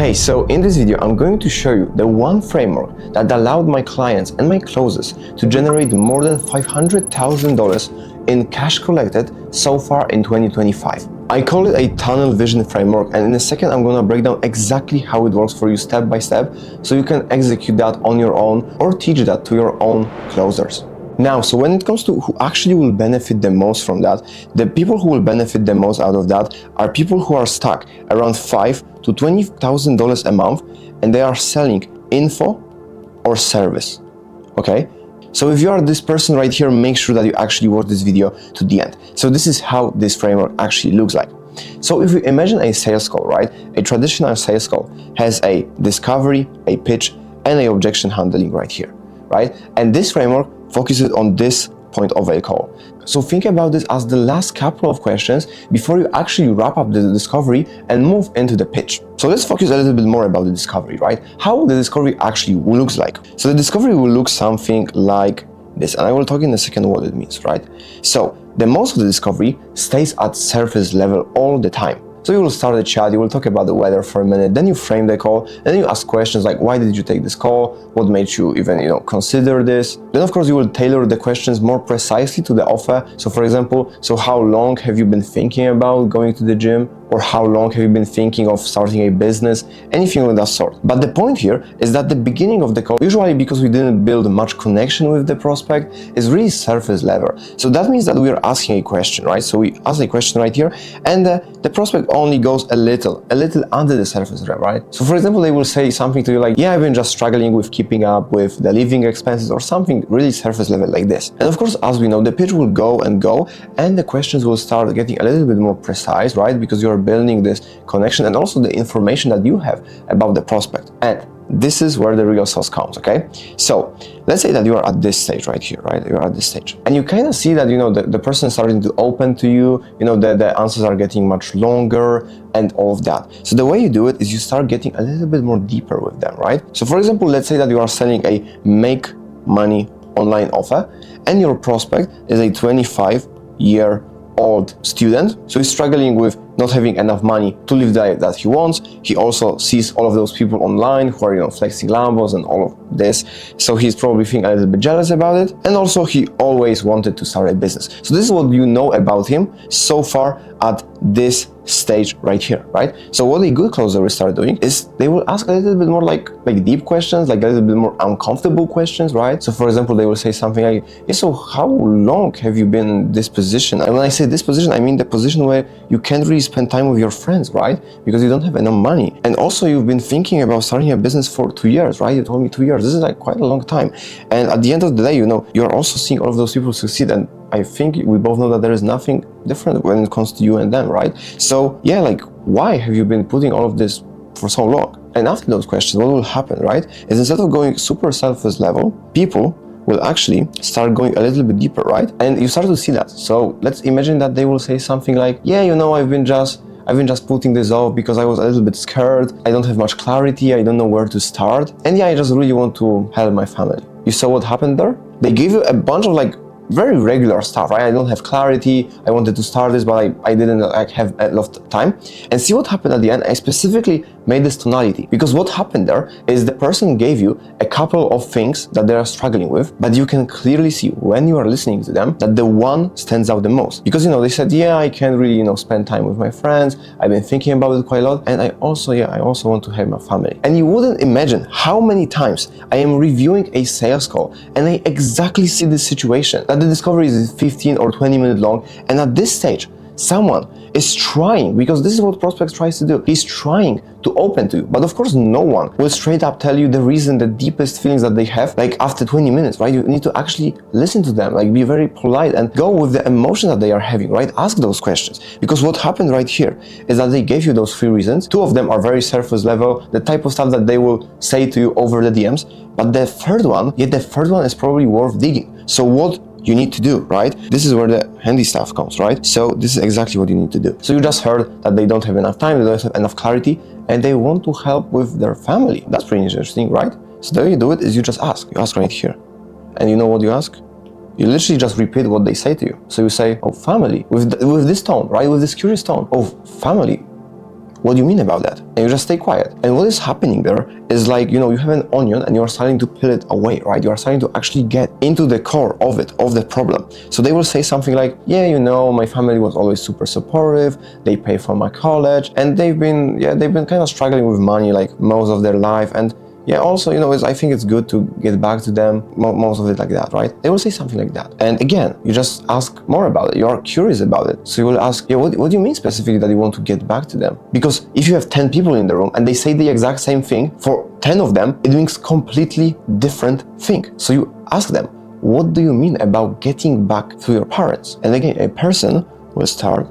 Hey, so in this video, I'm going to show you the one framework that allowed my clients and my closers to generate more than $500,000 in cash collected so far in 2025. I call it a tunnel vision framework, and in a second I'm going to break down exactly how it works for you step by step so you can execute that on your own or teach that to your own closers. Now, so when it comes to who actually will benefit the most from that, the people who will benefit the most out of that are people who are stuck around $5,000 to $20,000 a month and they are selling info or service, okay? So if you are this person right here, make sure that you actually watch this video to the end. So this is how this framework actually looks like. So if you imagine a sales call, right? A traditional sales call has a discovery, a pitch, and an objection handling right here, right? And this framework focuses on this point of a call. So think about this as the last couple of questions before you actually wrap up the discovery and move into the pitch. So let's focus a little bit more about the discovery, right? How the discovery actually looks like. So the discovery will look something like this, and I will talk in a second what it means, right? So the most of the discovery stays at surface level all the time. So you will start a chat, you will talk about the weather for a minute, then you frame the call, and then you ask questions like, why did you take this call? What made you even, consider this? Then of course you will tailor the questions more precisely to the offer. So for example, so how long have you been thinking about going to the gym? Or how long have you been thinking of starting a business? Anything of that sort. But the point here is that the beginning of the call, usually because we didn't build much connection with the prospect, is really surface level. So that means that we are asking a question, right? So we ask a question right here, and the prospect only goes a little under the surface level, right? So for example, they will say something to you like, yeah, I've been just struggling with keeping up with the living expenses, or something really surface level like this. And of course, as we know, the pitch will go, and the questions will start getting a little bit more precise, right? Because you're building this connection and also the information that you have about the prospect. And this is where the real sauce comes, okay? So let's say that you are at this stage right here, right? You're at this stage and you kind of see that, the person is starting to open to you, the answers are getting much longer and all of that. So the way you do it is you start getting a little bit more deeper with them, right? So for example, let's say that you are selling a make money online offer and your prospect is a 25-year-old student. So he's struggling with not having enough money to live the life that he wants. He also sees all of those people online who are, flexing Lambos and all of this. So he's probably feeling a little bit jealous about it. And also he always wanted to start a business. So this is what you know about him so far at this stage right here, right? So what a good closer will start doing is they will ask a little bit more like deep questions, like a little bit more uncomfortable questions, right? So for example, they will say something like, yeah, so how long have you been in this position? And when I say this position, I mean the position where you can't really spend time with your friends, right? Because you don't have enough money. And also you've been thinking about starting a business for 2 years, right? You told me 2 years. This is like quite a long time. And at the end of the day, you're also seeing all of those people succeed. And I think we both know that there is nothing different when it comes to you and them, right? So yeah, like, why have you been putting all of this for so long? And after those questions, what will happen, right? Is instead of going super surface level, people will actually start going a little bit deeper, right? And you start to see that. So let's imagine that they will say something like, yeah, I've been just putting this off because I was a little bit scared. I don't have much clarity. I don't know where to start. And yeah, I just really want to help my family. You saw what happened there? They gave you a bunch of very regular stuff, right? I don't have clarity. I wanted to start this, but I didn't have a lot of time. And see what happened at the end. I specifically made this tonality because what happened there is the person gave you a couple of things that they are struggling with, but you can clearly see when you are listening to them that the one stands out the most. Because, they said, yeah, I can't really, spend time with my friends. I've been thinking about it quite a lot. And I also want to have my family. And you wouldn't imagine how many times I am reviewing a sales call and I exactly see this situation. That the discovery is 15 or 20 minutes long, and at this stage someone is trying, because this is what prospects tries to do, he's trying to open to you. But of course no one will straight up tell you the reason, the deepest feelings that they have after 20 minutes, right? You need to actually listen to them, be very polite and go with the emotion that they are having, right? Ask those questions, because what happened right here is that they gave you those 3 reasons. 2 of them are very surface level, the type of stuff that they will say to you over the DMs, but the third one is probably worth digging. So what you need to do, right? This is where the handy stuff comes, right? So this is exactly what you need to do. So you just heard that they don't have enough time, they don't have enough clarity, and they want to help with their family. That's pretty interesting, right? So the way you do it is you just ask. You ask right here. And you know what you ask? You literally just repeat what they say to you. So you say, oh, family, with this tone, right? With this curious tone. Oh, family. what do you mean about that? And you just stay quiet. And what is happening there is like, you have an onion and you're starting to peel it away, right? You are starting to actually get into the core of it, of the problem. So they will say something like, yeah, my family was always super supportive, they pay for my college, and they've been kind of struggling with money like most of their life. And yeah, also, I think it's good to get back to them, most of it like that, right? They will say something like that. And again, you just ask more about it. You are curious about it. So you will ask, yeah, what do you mean specifically that you want to get back to them? Because if you have 10 people in the room and they say the exact same thing, for 10 of them, it means completely different thing. So you ask them, what do you mean about getting back to your parents? And again, a person will start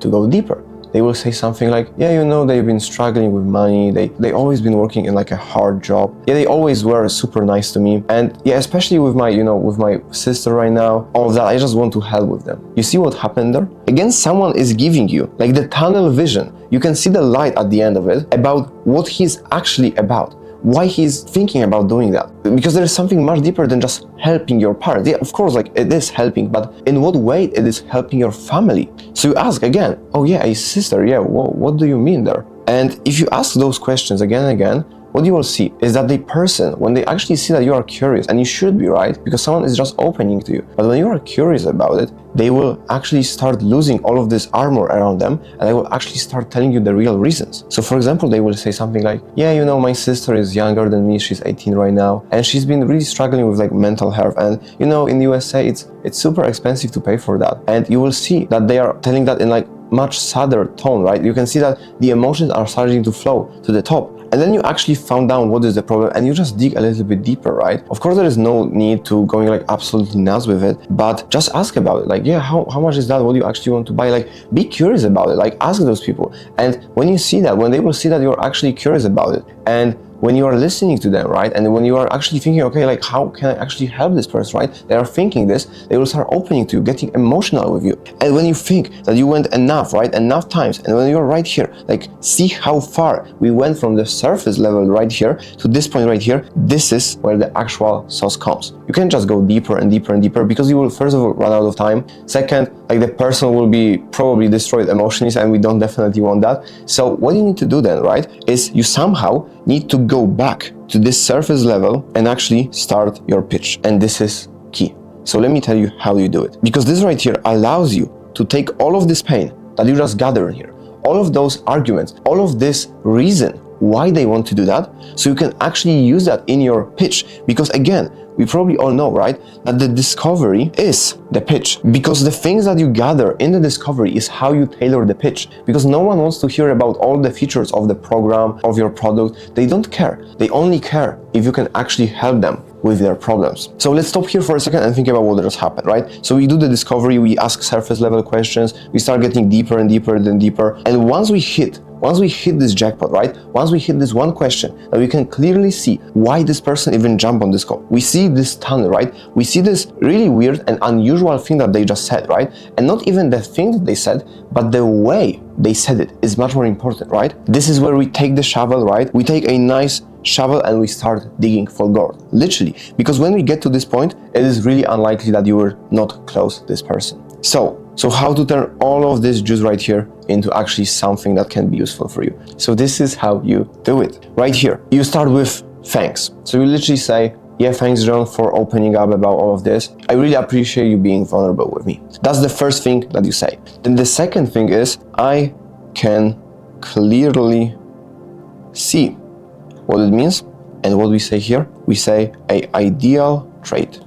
to go deeper. They will say something like, yeah, they've been struggling with money. They always been working in like a hard job. Yeah, they always were super nice to me. And yeah, especially with my sister right now, all of that, I just want to help with them. You see what happened there? Again, someone is giving you like the tunnel vision. You can see the light at the end of it about what he's actually about. Why he's thinking about doing that. Because there is something much deeper than just helping your parents. Yeah, of course, like it is helping, but in what way it is helping your family? So you ask again, oh yeah, a sister, yeah, what do you mean there? And if you ask those questions again and again, what you will see is that the person, when they actually see that you are curious, and you should be, right? Because someone is just opening to you. But when you are curious about it, they will actually start losing all of this armor around them, and they will actually start telling you the real reasons. So for example, they will say something like, yeah, my sister is younger than me, she's 18 right now, and she's been really struggling with like mental health. And in the USA, it's super expensive to pay for that. And you will see that they are telling that in like much sadder tone, right? You can see that the emotions are starting to flow to the top. And then you actually found out what is the problem, and you just dig a little bit deeper, right? Of course, there is no need to going like absolutely nuts with it, but just ask about it. Like, yeah, how much is that? What do you actually want to buy? Like, be curious about it. Like, ask those people. And when you see that, when they will see that you're actually curious about it, and when you are listening to them, right? And when you are actually thinking, okay, like how can I actually help this person, right? They are thinking this, they will start opening to you, getting emotional with you. And when you think that you went enough, right? Enough times, and when you're right here, like see how far we went from the surface level right here to this point right here, this is where the actual sauce comes. You can just go deeper and deeper and deeper because you will first of all run out of time. Second, like the person will be probably destroyed emotionally, and we don't definitely want that. So what you need to do then, right, is you somehow need to go back to this surface level and actually start your pitch. And this is key. So let me tell you how you do it. Because this right here allows you to take all of this pain that you just gathered here, all of those arguments, all of this reason why they want to do that, so you can actually use that in your pitch. Because again, we probably all know, right, that the discovery is the pitch. Because the things that you gather in the discovery is how you tailor the pitch. Because no one wants to hear about all the features of the program, of your product. They don't care. They only care if you can actually help them with their problems. So let's stop here for a second and think about what just happened, right? So we do the discovery, we ask surface level questions, we start getting deeper and deeper and deeper. And once we hit this jackpot, right? Once we hit this one question, that we can clearly see why this person even jumped on this call. We see this tunnel, right? We see this really weird and unusual thing that they just said, right? And not even the thing that they said, but the way they said it is much more important, right? This is where we take the shovel, right? We take a nice shovel and we start digging for gold, literally. Because when we get to this point, it is really unlikely that you will not close this person. So how to turn all of this juice right here into actually something that can be useful for you. So this is how you do it. Right here, you start with thanks. So you literally say, yeah, thanks John for opening up about all of this. I really appreciate you being vulnerable with me. That's the first thing that you say. Then the second thing is, I can clearly see what it means. And what we say here, we say an ideal trait.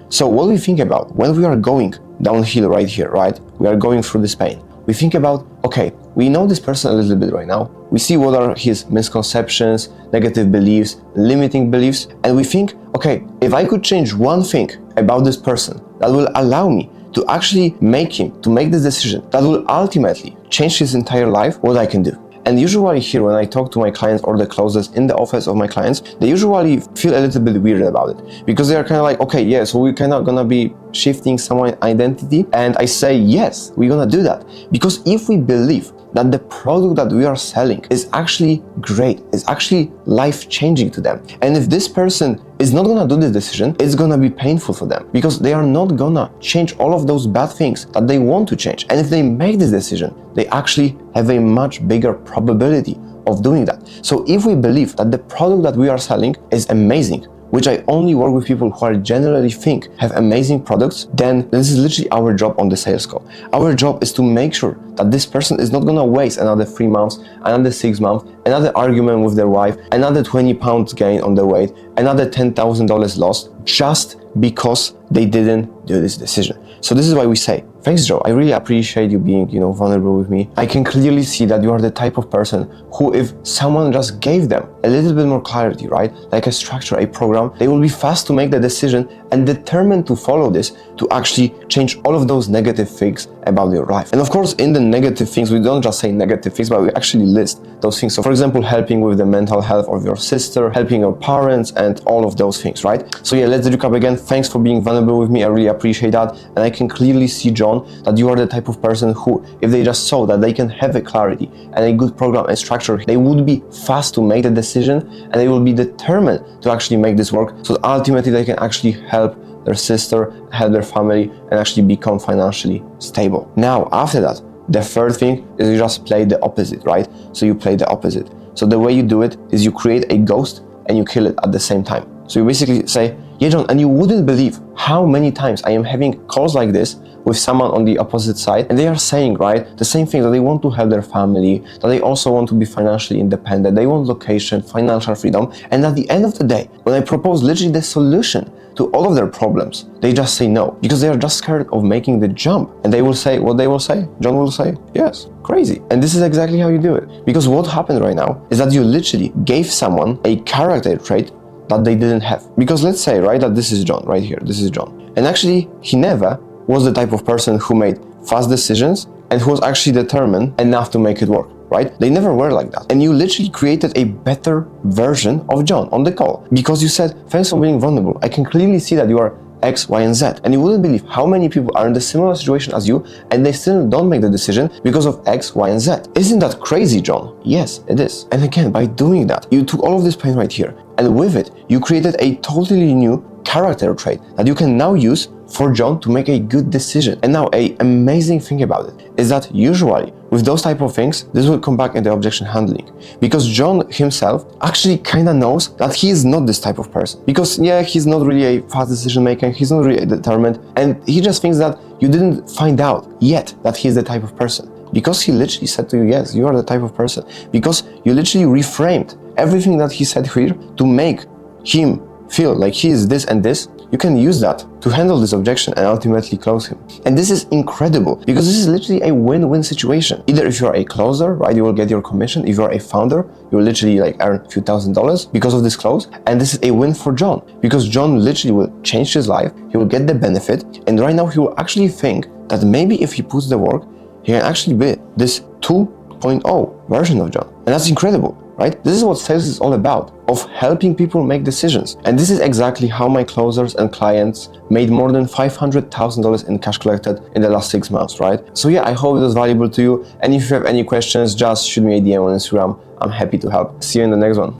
So what we think about when we are going downhill right here, right? We are going through this pain. We think about, okay, we know this person a little bit right now. We see what are his misconceptions, negative beliefs, limiting beliefs, and we think, okay, if I could change one thing about this person that will allow me to actually make this decision that will ultimately change his entire life, what I can do. And usually here, when I talk to my clients or the closest in the office of my clients, they usually feel a little bit weird about it because they are kind of like, okay, yeah, so we're kind of gonna be shifting someone's identity. And I say, yes, we're gonna do that. Because if we believe that the product that we are selling is actually great, is actually life-changing to them, and if this person is not gonna do this decision, it's gonna be painful for them because they are not gonna change all of those bad things that they want to change. And if they make this decision, they actually have a much bigger probability of doing that. So if we believe that the product that we are selling is amazing, which I only work with people who are generally think have amazing products, then this is literally our job on the sales call. Our job is to make sure that this person is not gonna waste another 3 months, another 6 months, another argument with their wife, another 20 pounds gain on their weight, another $10,000 lost, just because they didn't do this decision. So this is why we say, thanks Joe, I really appreciate you being, vulnerable with me. I can clearly see that you are the type of person who, if someone just gave them a little bit more clarity, right? Like a structure, a program, they will be fast to make the decision and determined to follow this to actually change all of those negative things about your life. And of course, in the negative things, we don't just say negative things, but we actually list those things. So for example, helping with the mental health of your sister, helping your parents, and all of those things, right? So yeah, let's recap again. Thanks for being vulnerable with me. I really appreciate that. And I can clearly see, John, that you are the type of person who, if they just saw that they can have a clarity and a good program and structure, they would be fast to make the decision and they will be determined to actually make this work. So ultimately they can actually help their sister, help their family, and actually become financially stable. Now, after that, the third thing is you just play the opposite, right? So you play the opposite. So the way you do it is you create a ghost and you kill it at the same time. So you basically say, yeah, John, and you wouldn't believe how many times I am having calls like this with someone on the opposite side, and they are saying, right, the same thing, that they want to help their family, that they also want to be financially independent, they want location, financial freedom, and at the end of the day, when I propose literally the solution to all of their problems, they just say no, because they are just scared of making the jump. And they will say what they will say. John will say, yes, crazy. And this is exactly how you do it. Because what happened right now is that you literally gave someone a character trait that they didn't have. Because let's say, right, that this is John right here, this is John. And actually, he never was the type of person who made fast decisions and who was actually determined enough to make it work, right? They never were like that. And you literally created a better version of John on the call because you said, thanks for being vulnerable. I can clearly see that you are X, Y, and Z. And you wouldn't believe how many people are in the similar situation as you and they still don't make the decision because of X, Y, and Z. Isn't that crazy, John? Yes, it is. And again, by doing that, you took all of this pain right here, and with it, you created a totally new character trait that you can now use for John to make a good decision. And now, an amazing thing about it is that usually with those type of things, this will come back in the objection handling, because John himself actually kind of knows that he is not this type of person. Because yeah, he's not really a fast decision maker, he's not really determined, and he just thinks that you didn't find out yet that he's the type of person. Because he literally said to you, yes, you are the type of person. Because you literally reframed everything that he said here to make him feel like he is this and this. You can use that to handle this objection and ultimately close him. And this is incredible because this is literally a win-win situation. Either if you're a closer, right, you will get your commission. If you're a founder, you will literally earn a few $1,000s because of this close. And this is a win for John because John literally will change his life. He will get the benefit. And right now he will actually think that maybe if he puts the work, he can actually be this 2.0 version of John. And that's incredible. Right? This is what sales is all about, of helping people make decisions. And this is exactly how my closers and clients made more than $500,000 in cash collected in the last 6 months, right? So yeah, I hope it was valuable to you. And if you have any questions, just shoot me a DM on Instagram. I'm happy to help. See you in the next one.